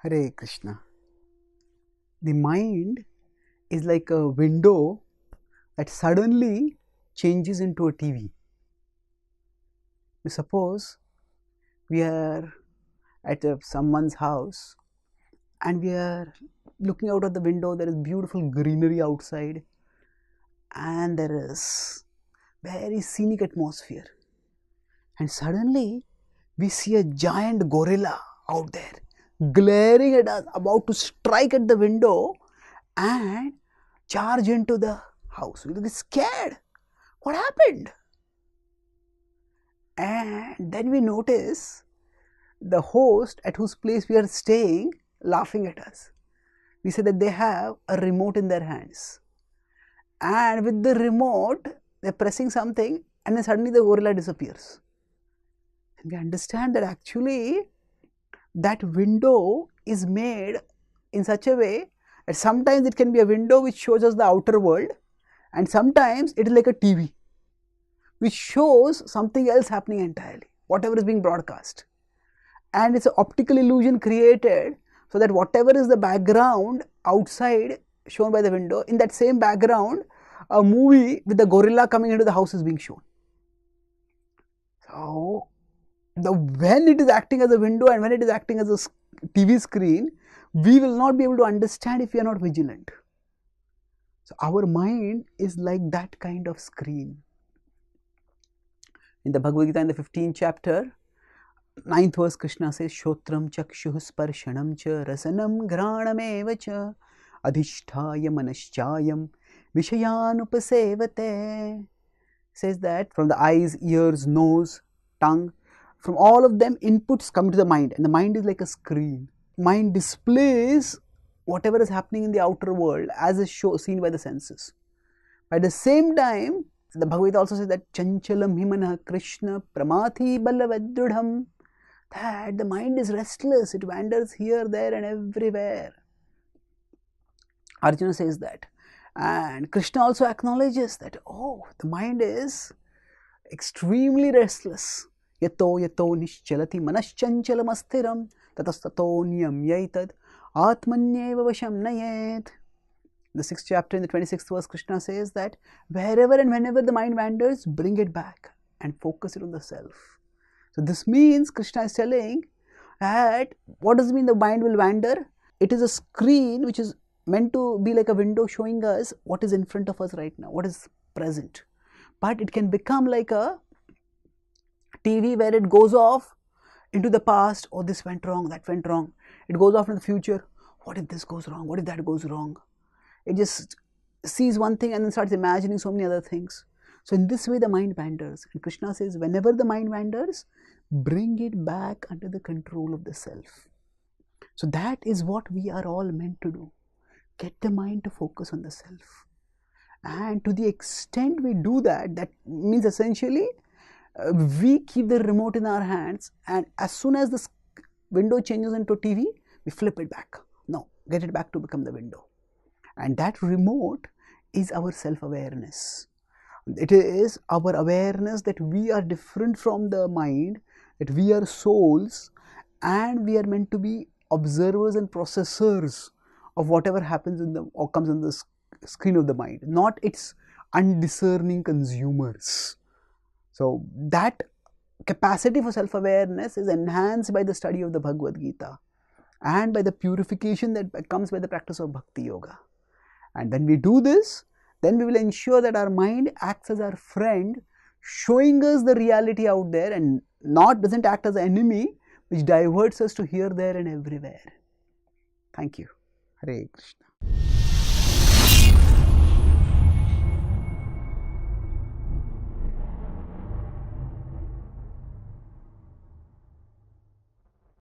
Hare Krishna. The mind is like a window that suddenly changes into a TV. Suppose we are at someone's house and we are looking out of the window. There is beautiful greenery outside and there is very scenic atmosphere, and suddenly we see a giant gorilla out there glaring at us, about to strike at the window and charge into the house. We get scared. What happened? And then we notice the host at whose place we are staying laughing at us. We say that they have a remote in their hands, and with the remote they are pressing something, and then suddenly the gorilla disappears. And we understand that actually that window is made in such a way that sometimes it can be a window which shows us the outer world, and sometimes it is like a TV which shows something else happening entirely, whatever is being broadcast. And it's an optical illusion created so that whatever is the background outside shown by the window, in that same background a movie with the gorilla coming into the house is being shown. So when it is acting as a window and when it is acting as a TV screen, we will not be able to understand if we are not vigilant. So our mind is like that kind of screen. In the Bhagavad Gita, in the 15th chapter, 9th verse, Krishna says, Shotram chakshuh sparshanam cha rasanam ghranam eva cha adhisthaya manaschayam vishayanupasevate. Says that from the eyes, ears, nose, tongue, from all of them inputs come to the mind, and the mind is like a screen. Mind displays whatever is happening in the outer world as is seen by the senses. At the same time, the Bhagavad Gita also says that chanchalam himana Krishna pramathi balavadrudham, that the mind is restless, it wanders here, there and everywhere. Arjuna says that, and Krishna also acknowledges that, oh, the mind is extremely restless. Yato yato nischalati manaschanchalam astiram tatastato niyam yaitad atmanyeva vasham nayet. The 6th chapter, in the 26th verse, Krishna says that wherever and whenever the mind wanders, bring it back and focus it on the self. So this means Krishna is telling that, what does it mean the mind will wander? It is a screen which is meant to be like a window showing us what is in front of us right now, what is present. But it can become like a TV where it goes off into the past. Oh, this went wrong, that went wrong. It goes off into the future. What if this goes wrong? What if that goes wrong? It just sees one thing and then starts imagining so many other things. So in this way the mind wanders. And Krishna says, whenever the mind wanders, bring it back under the control of the self. So that is what we are all meant to do. Get the mind to focus on the self. And to the extent we do that, that means essentially we keep the remote in our hands, and as soon as the window changes into TV, we flip it back. No, get it back to become the window. And that remote is our self-awareness. It is our awareness that we are different from the mind, that we are souls, and we are meant to be observers and processors of whatever happens in the or comes on the screen of the mind, not its undiscerning consumers. So that capacity for self-awareness is enhanced by the study of the Bhagavad Gita and by the purification that comes by the practice of Bhakti Yoga. And when we do this, then we will ensure that our mind acts as our friend, showing us the reality out there, and doesn't act as an enemy which diverts us to here, there and everywhere. Thank you. Hare Krishna.